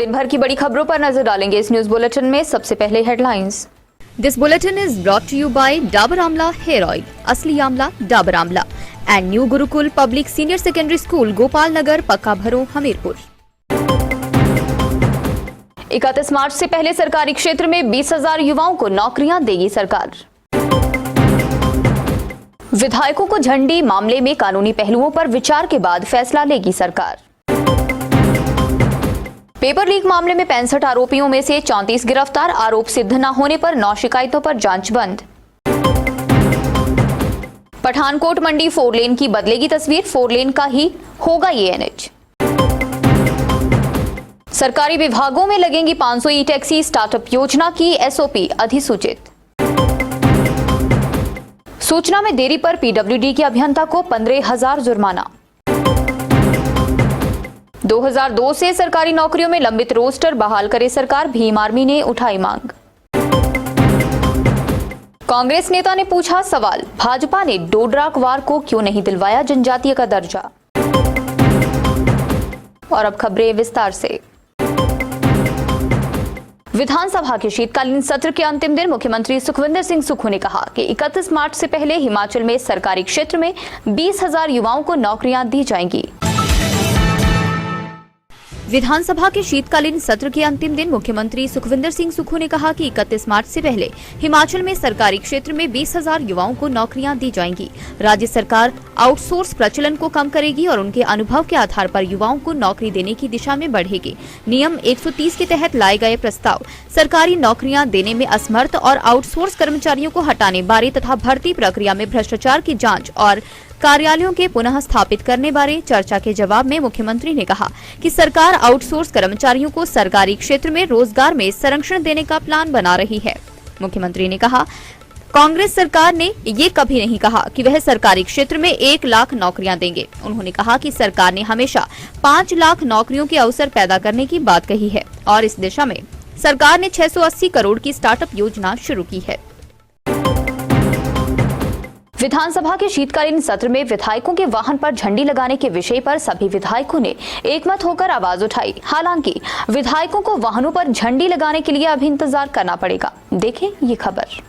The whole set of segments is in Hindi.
दिन भर की बड़ी खबरों पर नजर डालेंगे इस न्यूज बुलेटिन में। सबसे पहले headlines. This bulletin is brought to you by Dabur Amla Hair Oil, असली Amla Dabur Amla, and New Gurukul Public Senior Secondary School, Gopal नगर, पक्का भरो, हमीरपुर। 31 मार्च से पहले सरकारी क्षेत्र में 20,000 युवाओं को नौकरियां देगी सरकार। विधायकों को झंडी मामले में कानूनी पहलुओं पर विचार के बाद फैसला लेगी सरकार। पेपर लीक मामले में 65 आरोपियों में से 34 गिरफ्तार, आरोप सिद्ध न होने पर 9 शिकायतों पर जांच बंद। पठानकोट मंडी 4 लेन की बदलेगी तस्वीर, 4 लेन का ही होगा ये एनएच। सरकारी विभागों में लगेंगी 500 ई टैक्सी, स्टार्टअप योजना की एसओपी अधिसूचित। सूचना में देरी पर पीडब्ल्यूडी के अभियंता को 15,000 जुर्माना। 2002 से सरकारी नौकरियों में लंबित रोस्टर बहाल करे सरकार, भीम आर्मी ने उठाई मांग। कांग्रेस नेता ने पूछा सवाल, भाजपा ने डोडराकवार को क्यों नहीं दिलवाया जनजातीय का दर्जा। और अब खबरें विस्तार से। विधानसभा के शीतकालीन सत्र के अंतिम दिन मुख्यमंत्री सुखविंदर सिंह सुक्खू ने कहा कि 31 मार्च से पहले हिमाचल में सरकारी क्षेत्र में 20,000 युवाओं को नौकरियां दी जाएंगी। विधानसभा के शीतकालीन सत्र के अंतिम दिन मुख्यमंत्री सुखविंदर सिंह सुक्खू ने कहा कि 31 मार्च से पहले हिमाचल में सरकारी क्षेत्र में 20,000 युवाओं को नौकरियां दी जाएंगी। राज्य सरकार आउटसोर्स प्रचलन को कम करेगी और उनके अनुभव के आधार पर युवाओं को नौकरी देने की दिशा में बढ़ेगी। नियम 130 के तहत लाए गए प्रस्ताव सरकारी नौकरियां देने में असमर्थ और आउटसोर्स कर्मचारियों को हटाने बारे तथा भर्ती प्रक्रिया में भ्रष्टाचार की जाँच और कार्यालयों के पुनः स्थापित करने बारे चर्चा के जवाब में मुख्यमंत्री ने कहा कि सरकार आउटसोर्स कर्मचारियों को सरकारी क्षेत्र में रोजगार में संरक्षण देने का प्लान बना रही है। मुख्यमंत्री ने कहा, कांग्रेस सरकार ने ये कभी नहीं कहा कि वह सरकारी क्षेत्र में 1 लाख नौकरियां देंगे। उन्होंने कहा कि सरकार ने हमेशा 5 लाख नौकरियों के अवसर पैदा करने की बात कही है और इस दिशा में सरकार ने 680 करोड़ की स्टार्टअप योजना शुरू की है। विधानसभा के शीतकालीन सत्र में विधायकों के वाहन पर झंडी लगाने के विषय पर सभी विधायकों ने एकमत होकर आवाज उठाई। हालांकि विधायकों को वाहनों पर झंडी लगाने के लिए अभी इंतजार करना पड़ेगा। देखें ये खबर।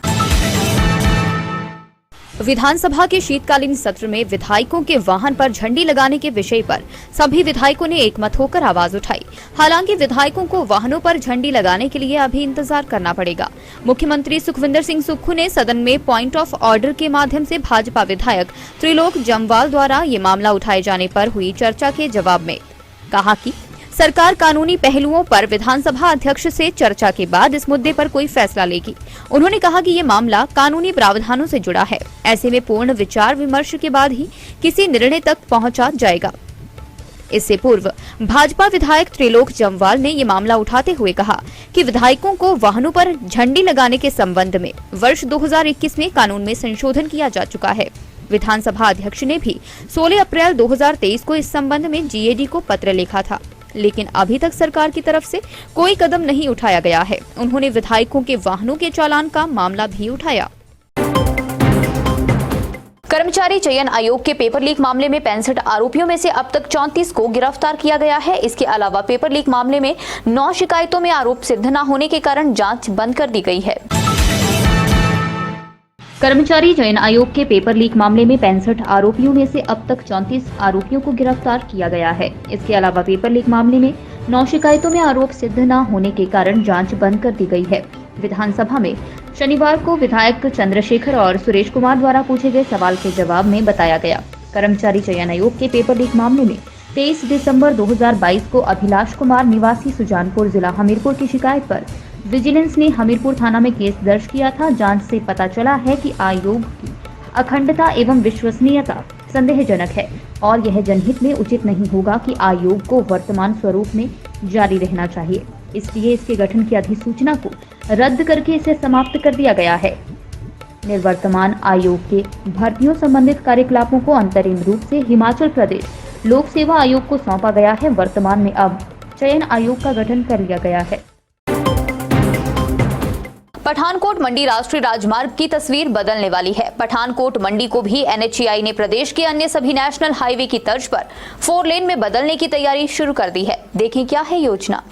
विधानसभा के शीतकालीन सत्र में विधायकों के वाहन पर झंडी लगाने के विषय पर सभी विधायकों ने एकमत होकर आवाज उठाई। हालांकि विधायकों को वाहनों पर झंडी लगाने के लिए अभी इंतजार करना पड़ेगा। मुख्यमंत्री सुखविंदर सिंह सुक्खू ने सदन में पॉइंट ऑफ ऑर्डर के माध्यम से भाजपा विधायक त्रिलोक जम्वाल द्वारा ये मामला उठाए जाने पर हुई चर्चा के जवाब में कहा कि सरकार कानूनी पहलुओं पर विधानसभा अध्यक्ष से चर्चा के बाद इस मुद्दे पर कोई फैसला लेगी। उन्होंने कहा कि ये मामला कानूनी प्रावधानों से जुड़ा है, ऐसे में पूर्ण विचार विमर्श के बाद ही किसी निर्णय तक पहुंचा जाएगा। इससे पूर्व भाजपा विधायक त्रिलोक जम्वाल ने ये मामला उठाते हुए कहा कि विधायकों को वाहनों पर झंडी लगाने के संबंध में वर्ष 2021 में कानून में संशोधन किया जा चुका है। विधानसभा अध्यक्ष ने भी 16 अप्रैल 2023 को इस संबंध में जीएडी को पत्र लिखा था, लेकिन अभी तक सरकार की तरफ से कोई कदम नहीं उठाया गया है। उन्होंने विधायकों के वाहनों के चालान का मामला भी उठाया। कर्मचारी चयन आयोग के पेपर लीक मामले में 65 आरोपियों में से अब तक 34 को गिरफ्तार किया गया है। इसके अलावा पेपर लीक मामले में 9 शिकायतों में आरोप सिद्ध न होने के कारण जांच बंद कर दी गई है। कर्मचारी चयन आयोग के पेपर लीक मामले में 65 आरोपियों में से अब तक 34 आरोपियों को गिरफ्तार किया गया है। इसके अलावा पेपर लीक मामले में 9 शिकायतों में आरोप सिद्ध न होने के कारण जांच बंद कर दी गई है। विधानसभा में शनिवार को विधायक चंद्रशेखर और सुरेश कुमार द्वारा पूछे गए सवाल के जवाब में बताया गया, कर्मचारी चयन आयोग के पेपर लीक मामले में 23 दिसंबर 2022 को अभिलाष कुमार निवासी सुजानपुर जिला हमीरपुर की शिकायत पर विजिलेंस ने हमीरपुर थाना में केस दर्ज किया था। जांच से पता चला है कि आयोग की अखंडता एवं विश्वसनीयता संदेहजनक है और यह जनहित में उचित नहीं होगा कि आयोग को वर्तमान स्वरूप में जारी रहना चाहिए। इसलिए इसके गठन की अधिसूचना को रद्द करके इसे समाप्त कर दिया गया है। निवर्तमान आयोग के भर्तियों संबंधित कार्यकलापों को अंतरिम रूप से हिमाचल प्रदेश लोक सेवा आयोग को सौंपा गया है। वर्तमान में अब चयन आयोग का गठन कर लिया गया है। पठानकोट मंडी राष्ट्रीय राजमार्ग की तस्वीर बदलने वाली है। पठानकोट मंडी को भी एनएचएआई ने प्रदेश के अन्य सभी नेशनल हाईवे की तर्ज पर 4 लेन में बदलने की तैयारी शुरू कर दी है। देखें क्या है योजना।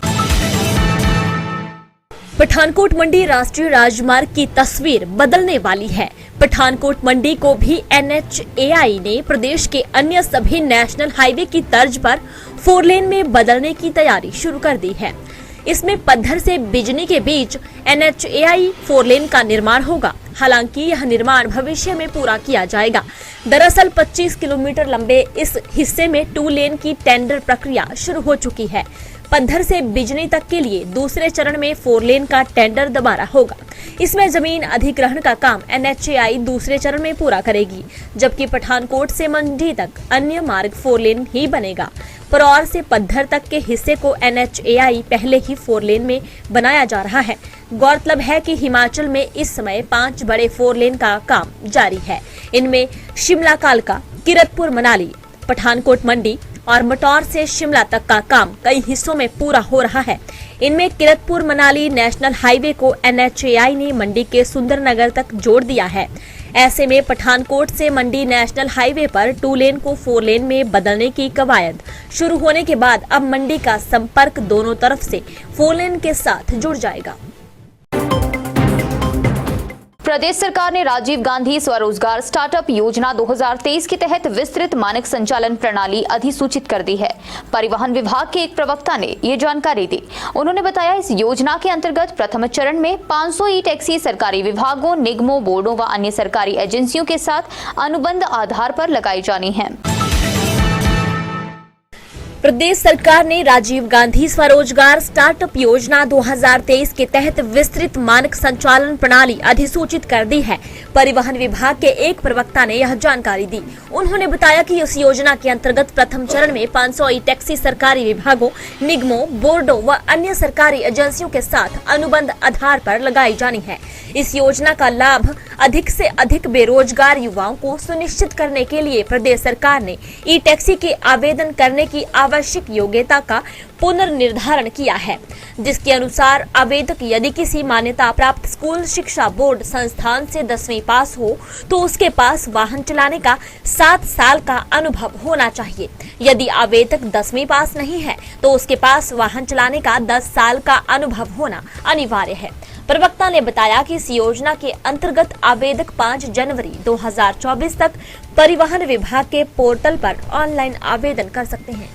पठानकोट मंडी राष्ट्रीय राजमार्ग की तस्वीर बदलने वाली है। पठानकोट मंडी को भी NHAI ने प्रदेश के अन्य सभी नेशनल हाईवे की तर्ज पर 4 लेन में बदलने की तैयारी शुरू कर दी है। इसमें पद्धर से बिजनी के बीच NHAI 4 लेन का निर्माण होगा। हालांकि यह निर्माण भविष्य में पूरा किया जाएगा। दरअसल 25 किलोमीटर लंबे इस हिस्से में 2 लेन की टेंडर प्रक्रिया शुरू हो चुकी है। पद्धर से बिजनी तक के लिए दूसरे चरण में 4 लेन का टेंडर दोबारा होगा। इसमें जमीन अधिग्रहण का काम NHAI दूसरे चरण में पूरा करेगी, जबकि पठानकोट से मंडी तक अन्य मार्ग 4 लेन ही बनेगा। परौर से पद्धर तक के हिस्से को NHAI पहले ही 4 लेन में बनाया जा रहा है। गौरतलब है कि हिमाचल में इस समय 5 बड़े 4 लेन का काम जारी है। इनमें शिमला कालका, किरतपुर मनाली, पठानकोट मंडी और मटौर से शिमला तक का काम कई हिस्सों में पूरा हो रहा है। इनमें किरतपुर मनाली नेशनल हाईवे को NHAI ने मंडी के सुंदरनगर तक जोड़ दिया है। ऐसे में पठानकोट से मंडी नेशनल हाईवे पर 2 लेन को 4 लेन में बदलने की कवायद शुरू होने के बाद अब मंडी का संपर्क दोनों तरफ से 4 लेन के साथ जुड़ जाएगा। प्रदेश सरकार ने राजीव गांधी स्वरोजगार स्टार्टअप योजना 2023 के तहत विस्तृत मानक संचालन प्रणाली अधिसूचित कर दी है। परिवहन विभाग के एक प्रवक्ता ने ये जानकारी दी। उन्होंने बताया, इस योजना के अंतर्गत प्रथम चरण में 500 ई टैक्सी सरकारी विभागों, निगमों, बोर्डों व अन्य सरकारी एजेंसियों के साथ अनुबंध आधार पर लगाई जानी है। प्रदेश सरकार ने राजीव गांधी स्वरोजगार स्टार्टअप योजना 2023 के तहत विस्तृत मानक संचालन प्रणाली अधिसूचित कर दी है। परिवहन विभाग के एक प्रवक्ता ने यह जानकारी दी। उन्होंने बताया कि इस योजना के अंतर्गत प्रथम चरण में 500 ई टैक्सी सरकारी विभागों, निगमों, बोर्डों व अन्य सरकारी एजेंसियों के साथ अनुबंध आधार पर लगाई जानी है। इस योजना का लाभ अधिक से अधिक बेरोजगार युवाओं को सुनिश्चित करने के लिए प्रदेश सरकार ने ई टैक्सी के आवेदन करने की आवश्यक योग्यता का पुनर्निर्धारण किया है, जिसके अनुसार आवेदक यदि किसी मान्यता प्राप्त स्कूल शिक्षा बोर्ड संस्थान से 10वीं पास हो तो उसके पास वाहन चलाने का 7 साल का अनुभव होना चाहिए। यदि आवेदक 10वीं पास नहीं है तो उसके पास वाहन चलाने का 10 साल का अनुभव होना अनिवार्य है। प्रवक्ता ने बताया कि इस योजना के अंतर्गत आवेदक 5 जनवरी 2024 तक परिवहन विभाग के पोर्टल पर ऑनलाइन आवेदन कर सकते हैं।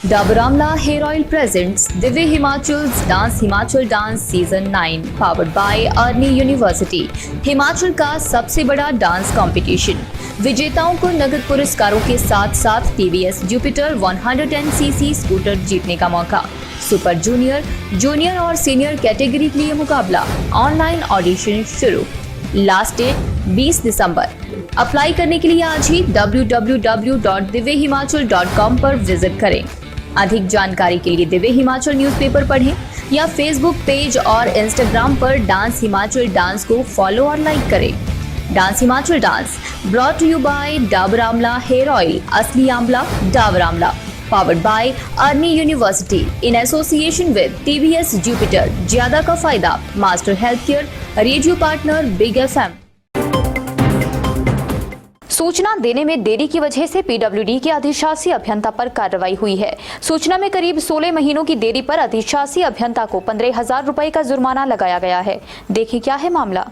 Dabur Amla hair oil presents Divya Himachal dance season 9 powered by Arni university, Himachal का सबसे बड़ा डांस कंपटीशन। विजेताओं को नगद पुरस्कारों के साथ साथ TVS जुपिटर 110cc स्कूटर जीतने का मौका। सुपर जूनियर और सीनियर कैटेगरी के लिए मुकाबला। ऑनलाइन ऑडिशन शुरू। लास्ट डेट 20 दिसंबर। अप्लाई करने के लिए आज ही www.divyhimachal.com पर विजिट करें। अधिक जानकारी के लिए दिव्य हिमाचल न्यूज़पेपर पढ़ें या फेसबुक पेज और इंस्टाग्राम पर डांस हिमाचल डांस को फॉलो और लाइक करें। Dance Himachal dance brought to you by Dabur Amla hair oil, असली Amla Dabur Amla, powered by Arni university in association with TVS Jupiter, ज्यादा का फायदा, master health care, radio partner big FM। सूचना देने में देरी की वजह से PWD के अधिशासी अभियंता पर कार्रवाई हुई है। सूचना में करीब 16 महीनों की देरी पर अधिशासी अभियंता को 15,000 रुपए का जुर्माना लगाया गया है। देखिए क्या है मामला।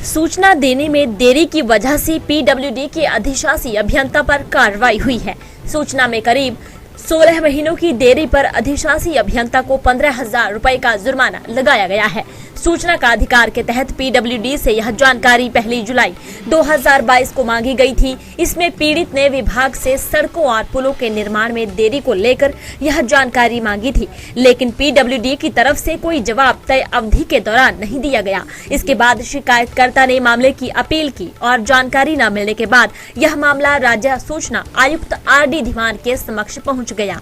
सूचना देने में देरी की वजह से PWD के अधिशासी अभियंता पर कार्रवाई हुई है। सूचना में करीब 16 महीनों की देरी पर अधिशासी अभियंता को 15,000 रुपए का जुर्माना लगाया गया है। सूचना का अधिकार के तहत PWD से यह जानकारी 1 जुलाई 2022 को मांगी गई थी। इसमें पीड़ित ने विभाग से सड़कों और पुलों के निर्माण में देरी को लेकर यह जानकारी मांगी थी, लेकिन PWD की तरफ से कोई जवाब तय अवधि के दौरान नहीं दिया गया। इसके बाद शिकायतकर्ता ने मामले की अपील की और जानकारी न मिलने के बाद यह मामला राज्य सूचना आयुक्त RD धीमान के समक्ष पहुंच गया।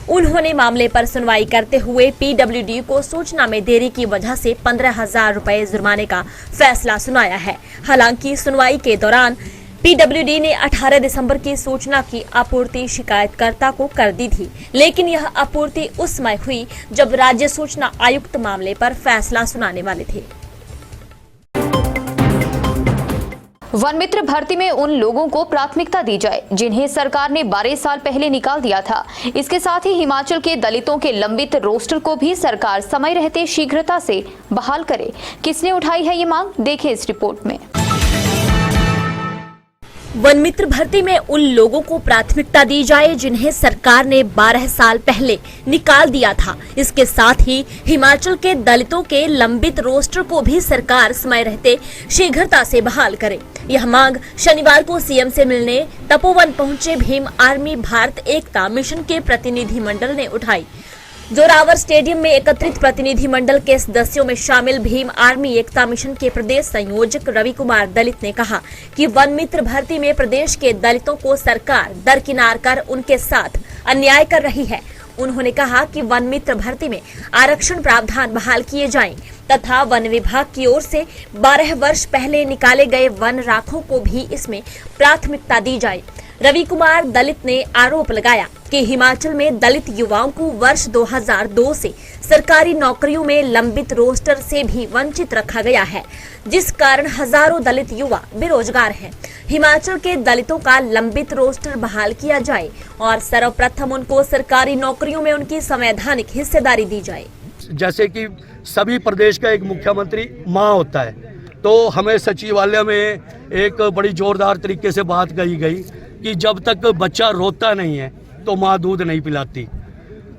उन्होंने मामले पर सुनवाई करते हुए PWD को सूचना में देरी की वजह से 15,000 रुपए जुर्माने का फैसला सुनाया है। हालांकि सुनवाई के दौरान PWD ने 18 दिसंबर की सूचना की आपूर्ति शिकायतकर्ता को कर दी थी, लेकिन यह आपूर्ति उस समय हुई जब राज्य सूचना आयुक्त मामले पर फैसला सुनाने वाले थे। वन मित्र भर्ती में उन लोगों को प्राथमिकता दी जाए जिन्हें सरकार ने 12 साल पहले निकाल दिया था। इसके साथ ही हिमाचल के दलितों के लंबित रोस्टर को भी सरकार समय रहते शीघ्रता से बहाल करे। किसने उठाई है ये मांग, देखें इस रिपोर्ट में। वन मित्र भर्ती में उन लोगों को प्राथमिकता दी जाए जिन्हें सरकार ने 12 साल पहले निकाल दिया था। इसके साथ ही हिमाचल के दलितों के लंबित रोस्टर को भी सरकार समय रहते शीघ्रता से बहाल करे। यह मांग शनिवार को सीएम से मिलने तपोवन पहुंचे भीम आर्मी भारत एकता मिशन के प्रतिनिधिमंडल ने उठाई। जोरावर स्टेडियम में एकत्रित प्रतिनिधिमंडल के सदस्यों में शामिल भीम आर्मी एकता मिशन के प्रदेश संयोजक रवि कुमार दलित ने कहा कि वन मित्र भर्ती में प्रदेश के दलितों को सरकार दरकिनार कर उनके साथ अन्याय कर रही है। उन्होंने कहा कि वन मित्र भर्ती में आरक्षण प्रावधान बहाल किए जाएं तथा वन विभाग की ओर से 12 वर्ष पहले निकाले गए वन राखों को भी इसमें प्राथमिकता दी जाए। रवि कुमार दलित ने आरोप लगाया कि हिमाचल में दलित युवाओं को वर्ष 2002 से सरकारी नौकरियों में लंबित रोस्टर से भी वंचित रखा गया है, जिस कारण हजारों दलित युवा बेरोजगार हैं। हिमाचल के दलितों का लंबित रोस्टर बहाल किया जाए और सर्वप्रथम उनको सरकारी नौकरियों में उनकी संवैधानिक हिस्सेदारी दी जाए। जैसे कि सभी प्रदेश का एक मुख्यमंत्री माँ होता है, तो हमें सचिवालय में एक बड़ी जोरदार तरीके से बात कही गई कि जब तक बच्चा रोता नहीं है तो माँ दूध नहीं पिलाती।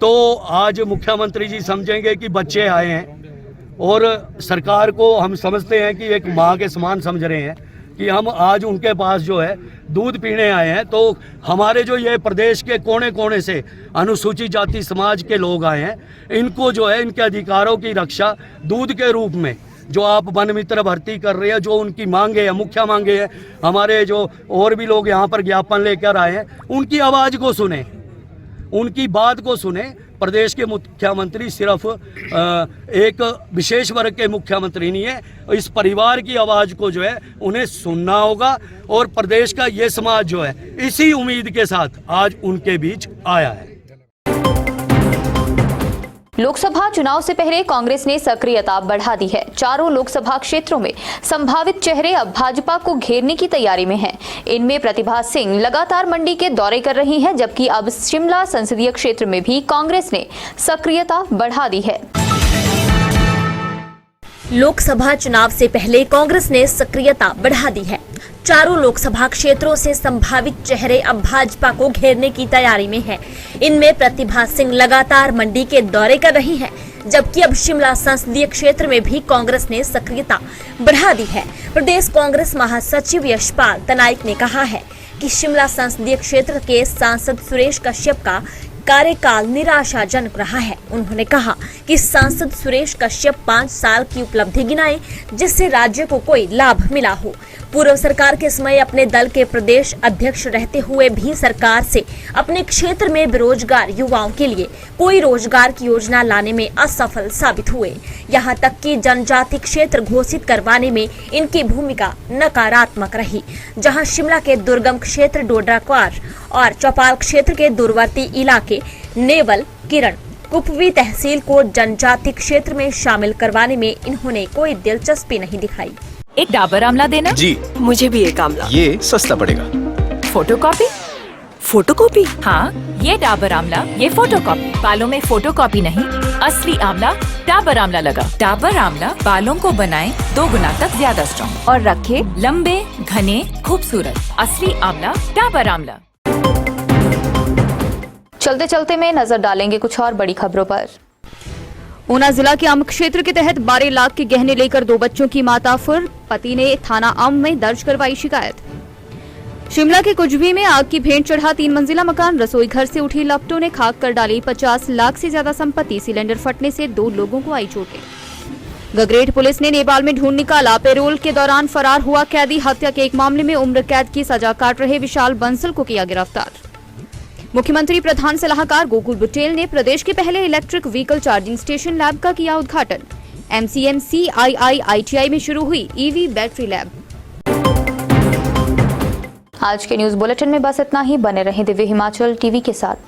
तो आज मुख्यमंत्री जी समझेंगे कि बच्चे आए हैं और सरकार को हम समझते हैं कि एक माँ के समान समझ रहे हैं कि हम आज उनके पास जो है दूध पीने आए हैं। तो हमारे जो ये प्रदेश के कोने कोने से अनुसूचित जाति समाज के लोग आए हैं, इनको जो है इनके अधिकारों की रक्षा दूध के रूप में जो आप वन मित्र भर्ती कर रहे हैं, जो उनकी मांगे हैं, मुख्य मांगे हैं, हमारे जो और भी लोग यहाँ पर ज्ञापन लेकर आए हैं, उनकी आवाज़ को सुने, उनकी बात को सुने। प्रदेश के मुख्यमंत्री सिर्फ एक विशेष वर्ग के मुख्यमंत्री नहीं है, इस परिवार की आवाज़ को जो है उन्हें सुनना होगा और प्रदेश का ये समाज जो है इसी उम्मीद के साथ आज उनके बीच आया है। लोकसभा चुनाव से पहले कांग्रेस ने सक्रियता बढ़ा दी है। चारों लोकसभा क्षेत्रों में संभावित चेहरे अब भाजपा को घेरने की तैयारी में हैं। इनमें प्रतिभा सिंह लगातार मंडी के दौरे कर रही हैं, जबकि अब शिमला संसदीय क्षेत्र में भी कांग्रेस ने सक्रियता बढ़ा दी है। लोकसभा चुनाव से पहले कांग्रेस ने सक्रियता बढ़ा दी है। चारों लोकसभा क्षेत्रों से संभावित चेहरे अब भाजपा को घेरने की तैयारी में हैं। इनमें प्रतिभा सिंह लगातार मंडी के दौरे कर रही हैं, जबकि अब शिमला संसदीय क्षेत्र में भी कांग्रेस ने सक्रियता बढ़ा दी है। प्रदेश कांग्रेस महासचिव यशपाल तनाइक ने कहा है कि शिमला संसदीय क्षेत्र के सांसद सुरेश कश्यप का कार्यकाल निराशाजनक रहा है। उन्होंने कहा कि सांसद सुरेश कश्यप 5 साल की उपलब्धि गिनाए जिससे राज्य को कोई लाभ मिला हो। पूर्व सरकार के समय अपने दल के प्रदेश अध्यक्ष रहते हुए भी सरकार से अपने क्षेत्र में बेरोजगार युवाओं के लिए कोई रोजगार की योजना लाने में असफल साबित हुए। यहाँ तक कि जनजाति क्षेत्र घोषित करवाने में इनकी भूमिका नकारात्मक रही। जहाँ शिमला के दुर्गम क्षेत्र डोडराक्वार और चौपाल क्षेत्र के दूरवर्ती इलाके नेवल, किरण, कुपवी तहसील को जनजाति क्षेत्र में शामिल करवाने में इन्होंने कोई दिलचस्पी नहीं दिखाई। एक डाबर आमला देना जी। मुझे भी एक आमला। ये सस्ता पड़ेगा। फोटोकॉपी? फोटोकॉपी? हाँ, ये डाबर आमला, ये फोटोकॉपी। बालों में फोटोकॉपी नहीं, असली आमला डाबर आमला लगा। डाबर आमला बालों को बनाए 2 गुना तक ज्यादा स्ट्रॉन्ग और रखे लंबे, घने, खूबसूरत। असली आमला डाबर आमला। चलते चलते में नजर डालेंगे कुछ और बड़ी खबरों पर। ऊना जिला के अम्ब क्षेत्र के तहत 12 लाख के गहने लेकर 2 बच्चों की माता फुर, पति ने थाना अम्ब में दर्ज करवाई शिकायत। शिमला के कुजभी में आग की भेंट चढ़ा 3 मंजिला मकान, रसोई घर से उठी लपटों ने खाक कर डाली 50 लाख से ज्यादा संपत्ति, सिलेंडर फटने से 2 लोगों को आई चोटें। गगरेट पुलिस ने नेपाल में ढूंढ निकाला, पैरोल के दौरान फरार हुआ कैदी, हत्या के एक मामले में उम्र कैद की सजा काट रहे विशाल बंसल को किया गिरफ्तार। मुख्यमंत्री प्रधान सलाहकार गोकुल बुटेल ने प्रदेश के पहले electric vehicle charging station lab का किया उद्घाटन। MCMC IITI में शुरू हुई EV बैटरी लैब। आज के न्यूज बुलेटिन में बस इतना ही। बने रहें दिव्य हिमाचल टीवी के साथ।